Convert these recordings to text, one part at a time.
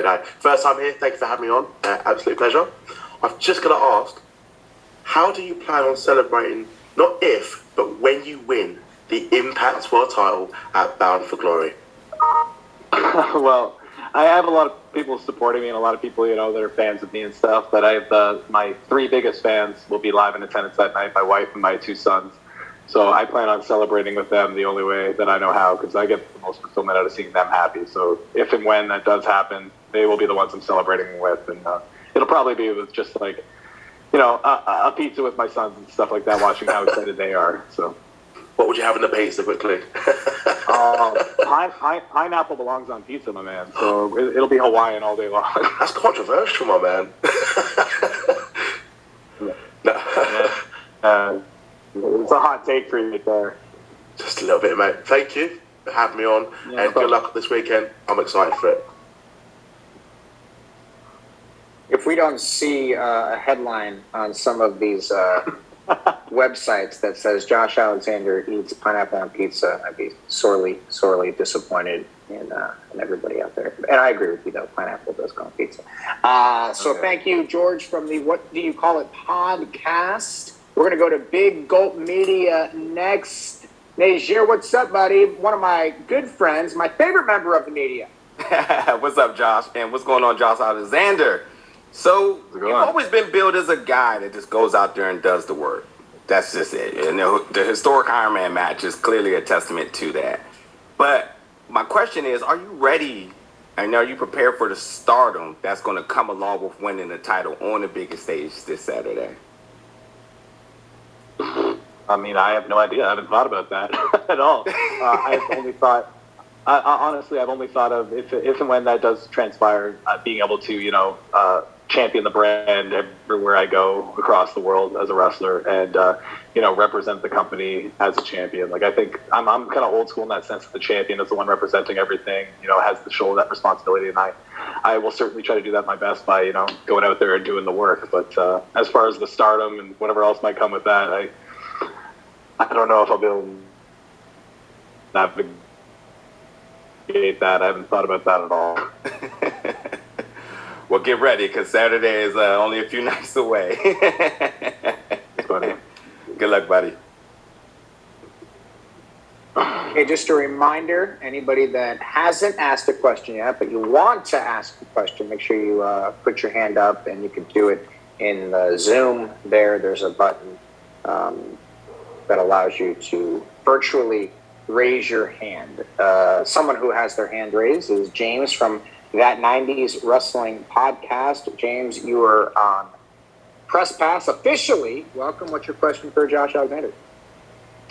we go. First time here. Thank you for having me on. Absolute pleasure. I've just got to ask, how do you plan on celebrating, not if, but when you win the Impact World title at Bound for Glory? Well, I have a lot of people supporting me and a lot of people, that are fans of me and stuff, but I have my 3 biggest fans will be live in attendance that night, my wife and my 2 sons. So I plan on celebrating with them the only way that I know how, because I get the most fulfillment out of seeing them happy. So if and when that does happen, they will be the ones I'm celebrating with. And it'll probably be with just like, a pizza with my sons and stuff like that, watching how excited they are. So, what would you have in the pizza quickly? Pineapple belongs on pizza, my man. So it'll be Hawaiian all day long. That's controversial, my man. It's a hot take for you there. Just a little bit, mate. Thank you for having me on, and good luck this weekend. I'm excited for it. If we don't see a headline on some of these websites that says Josh Alexander eats pineapple on pizza, I'd be sorely, sorely disappointed in everybody out there. And I agree with you, though. Pineapple does go on pizza. So thank you, George, from the What Do You Call It podcast. We're going to go to Big Gulp Media next. Najir, what's up, buddy? One of my good friends, my favorite member of the media. What's up, Josh? And what's going on, Josh Alexander? So, you've always been billed as a guy that just goes out there and does the work. That's just it. And the historic Iron Man match is clearly a testament to that. But my question is, are you ready and are you prepared for the stardom that's going to come along with winning the title on the biggest stage this Saturday? I mean, I have no idea. I haven't thought about that at all. I've only thought, honestly, I've only thought of if and when that does transpire, being able to, champion the brand everywhere I go across the world as a wrestler and, represent the company as a champion. Like, I think I'm kind of old school in that sense that the champion is the one representing everything, has to shoulder that responsibility. And I will certainly try to do that my best by, going out there and doing the work. But as far as the stardom and whatever else might come with that, I don't know if I'll be able to navigate that. I haven't thought about that at all. Well, get ready, because Saturday is only a few nights away. It's funny. Good luck, buddy. Okay, just a reminder, anybody that hasn't asked a question yet, but you want to ask a question, make sure you put your hand up, and you can do it in the Zoom there. There's a button that allows you to virtually raise your hand. Someone who has their hand raised is James from That 90s Wrestling Podcast. James, you are on Press Pass officially. Welcome. What's your question for Josh Alexander?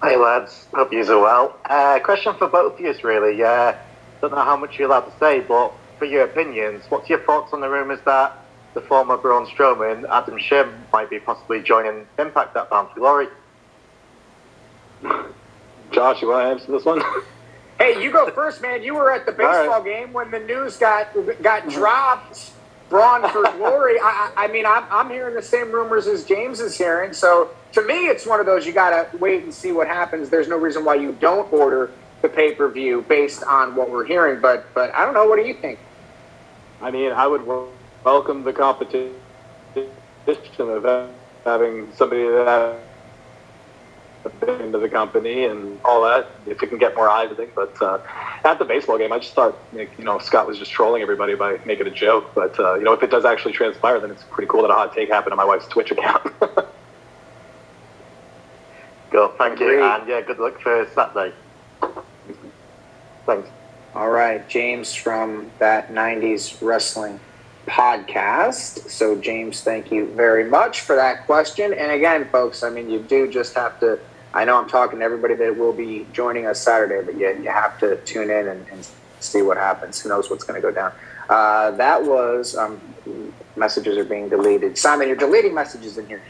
Hey lads, hope you're well. Question for both of you, really. Don't know how much you're allowed to say, but for your opinions, what's your thoughts on the rumours that the former Braun Strowman, Adam Shim, might be possibly joining Impact at Bound for Glory? Josh, you want to answer this one? Hey, you go first, man. You were at the baseball game when the news got dropped. Braun for Glory. I mean, I'm hearing the same rumors as James is hearing. So to me, it's one of those you got to wait and see what happens. There's no reason why you don't order the pay-per-view based on what we're hearing. But I don't know. What do you think? I mean, I would welcome the competition of having somebody that into the company and all that, if it can get more eyes, I think. But at the baseball game, I just thought, Scott was just trolling everybody by making a joke. But, if it does actually transpire, then it's pretty cool that a hot take happened on my wife's Twitch account. Cool, thank you. And, good luck for Saturday. Thanks. All right, James from That 90s Wrestling Podcast. So, James, thank you very much for that question. And again, folks, I mean, you do just have to, I know I'm talking to everybody that will be joining us Saturday, but you have to tune in and see what happens. Who knows what's going to go down. That was, messages are being deleted. Simon, you're deleting messages in here.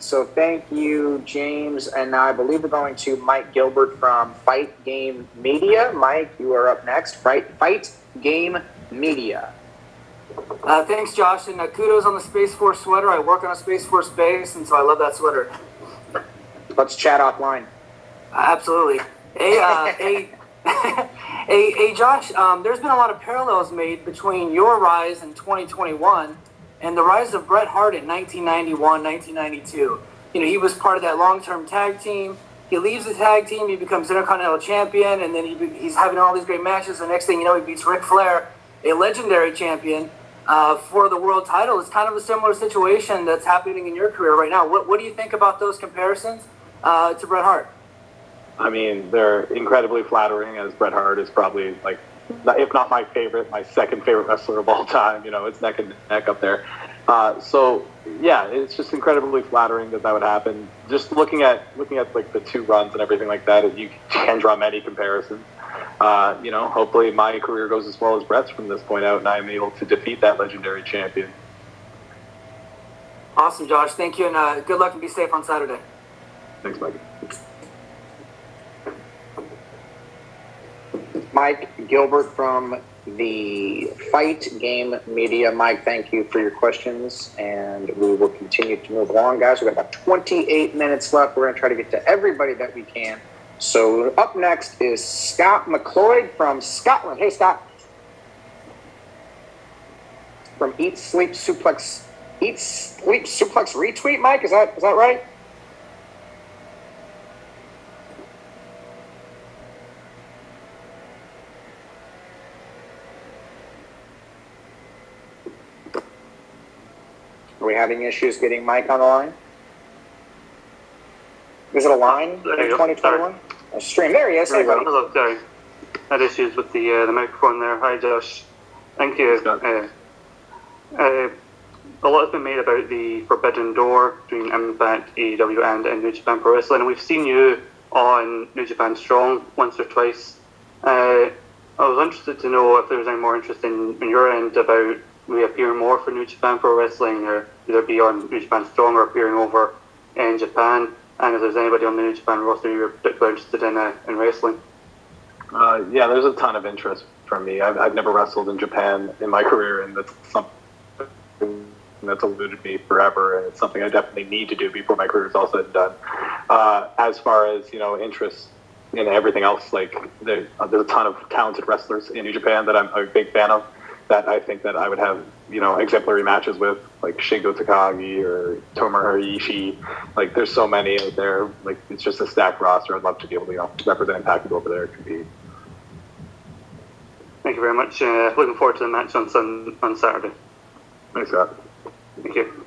So thank you, James. And now I believe we're going to Mike Gilbert from Fight Game Media. Mike, you are up next. Fight Game Media. Thanks, Josh, and kudos on the Space Force sweater. I work on a Space Force base, and so I love that sweater. Let's chat offline. Absolutely. Hey, Hey, Josh, there's been a lot of parallels made between your rise in 2021 and the rise of Bret Hart in 1991, 1992. He was part of that long-term tag team. He leaves the tag team, he becomes Intercontinental Champion, and then he's having all these great matches. The next thing you know, he beats Ric Flair, a legendary champion, for the world title. It's kind of a similar situation that's happening in your career right now. What do you think about those comparisons to Bret Hart? I mean, they're incredibly flattering, as Bret Hart is probably, like, if not my favorite, my second favorite wrestler of all time. It's neck and neck up there. So yeah, it's just incredibly flattering that would happen. Just looking at like the two runs and everything like that, you can draw many comparisons. Hopefully my career goes as well as Bret's from this point out, and I'm able to defeat that legendary champion. Awesome, Josh. Thank you, and good luck and be safe on Saturday. Thanks, Mike. Mike Gilbert from the Fight Game Media. Mike, thank you for your questions, and we will continue to move along, guys. We've got about 28 minutes left. We're going to try to get to everybody that we can. So up next is Scott McLeod from Scotland. Hey, Scott. From Eat, Sleep, Suplex Retweet, Mike? Is that right? Are we having issues getting Mike on the line? Is it a line in 2021? A stream. There he is. Hey, buddy. Hello, sorry. Had issues with the microphone there. Hi, Josh. Thank you. A lot has been made about the Forbidden Door between Impact, AEW, and New Japan Pro Wrestling, and we've seen you on New Japan Strong once or twice. I was interested to know if there was any more interest in your end about appearing more for New Japan Pro Wrestling, or either be on New Japan Strong or appearing over in Japan, and if there's anybody on the New Japan roster you're particularly interested in wrestling. Yeah, there's a ton of interest from me. I've never wrestled in Japan in my career, and that's something that's eluded me forever, and it's something I definitely need to do before my career is all said and done. As far as interest in everything else, like there's a ton of talented wrestlers in New Japan that I'm a big fan of, that I think that I would have exemplary matches with, like Shingo Takagi or Tomohiro Ishii. Like there's so many out there. Like it's just a stacked roster. I'd love to be able to represent Impact over there and compete. Thank you very much. Looking forward to the match on Saturday. Thanks, Scott. Thank you.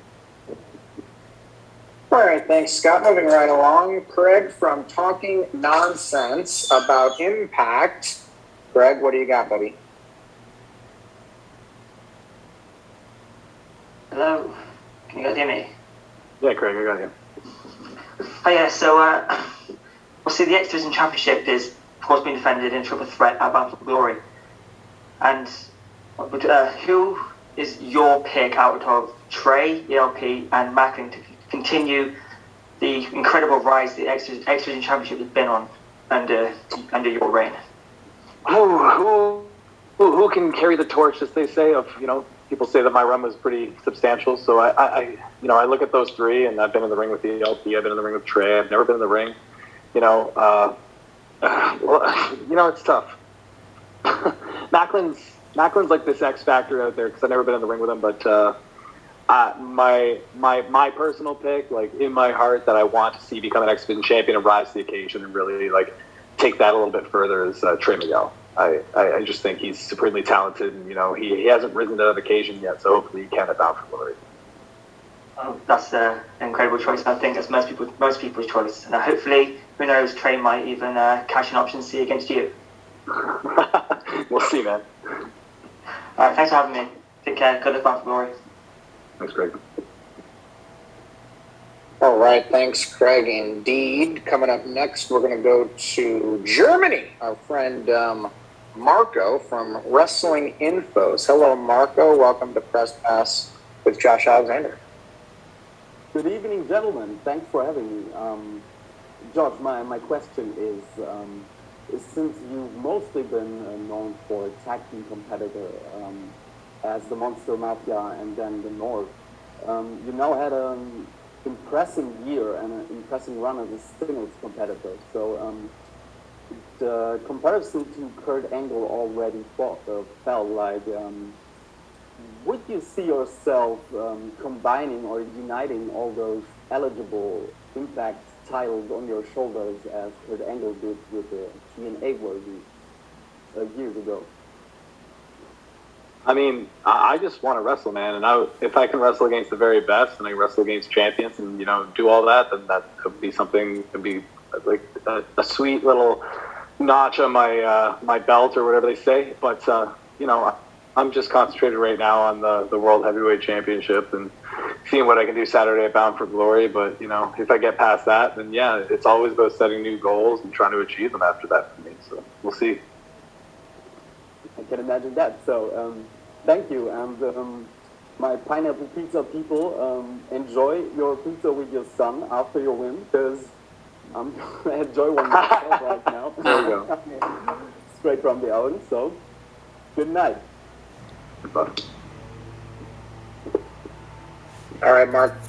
All right, thanks, Scott. Moving right along, Craig from Talking Nonsense about Impact. Craig, what do you got, buddy? Hello, can you guys hear me? Yeah, Craig, I got you. Oh yeah, so obviously the X Division Championship is of course being defended in Triple Threat at Bound for Glory. And who is your pick out of Trey, ELP, and Macklin to continue the incredible rise the X Division Championship has been on under your reign? Who can carry the torch, as they say, of people say that my run was pretty substantial, so I look at those three, and I've been in the ring with the ELP, I've been in the ring with Trey, I've never been in the ring. It's tough. Macklin's like this X factor out there because I've never been in the ring with him, but my personal pick, like in my heart, that I want to see become an X Division champion and rise to the occasion and really like take that a little bit further is Trey Miguel. I just think he's supremely talented, and he hasn't risen to that occasion yet, so hopefully he can at Bound for Glory. Oh, that's an incredible choice. I think that's most people's choice, and hopefully, who knows, Trey might even cash an option C against you. We'll see, man. All right, thanks for having me. Take care. Good luck, Bound for Glory. Thanks, Greg. All right, thanks, Craig. Indeed. Coming up next, we're going to go to Germany. Our friend Marco from Wrestling Infos. Hello, Marco. Welcome to Press Pass with Josh Alexander. Good evening, gentlemen. Thanks for having me. Josh, my question is since you've mostly been known for a tag team competitor as the Monster Mafia and then the North, you now had an impressive year and an impressive run as a singles competitor. So comparison to Kurt Angle already felt like, would you see yourself combining or uniting all those eligible Impact titles on your shoulders as Kurt Angle did with the TNA worthy years ago? I mean, I just want to wrestle, man. And if I can wrestle against the very best and I wrestle against champions and, do all that, then that could be something, could be like a sweet little notch on my belt or whatever they say. But, I'm just concentrated right now on the World Heavyweight Championship and seeing what I can do Saturday at Bound for Glory. But, if I get past that, then yeah, it's always about setting new goals and trying to achieve them after that for me. So we'll see. I can imagine that. So, thank you. And my pineapple pizza people, enjoy your pizza with your son after your win, because I'm going to enjoy one myself right now. There you go. Straight from the oven. So, good night. Goodbye. All right, Mark.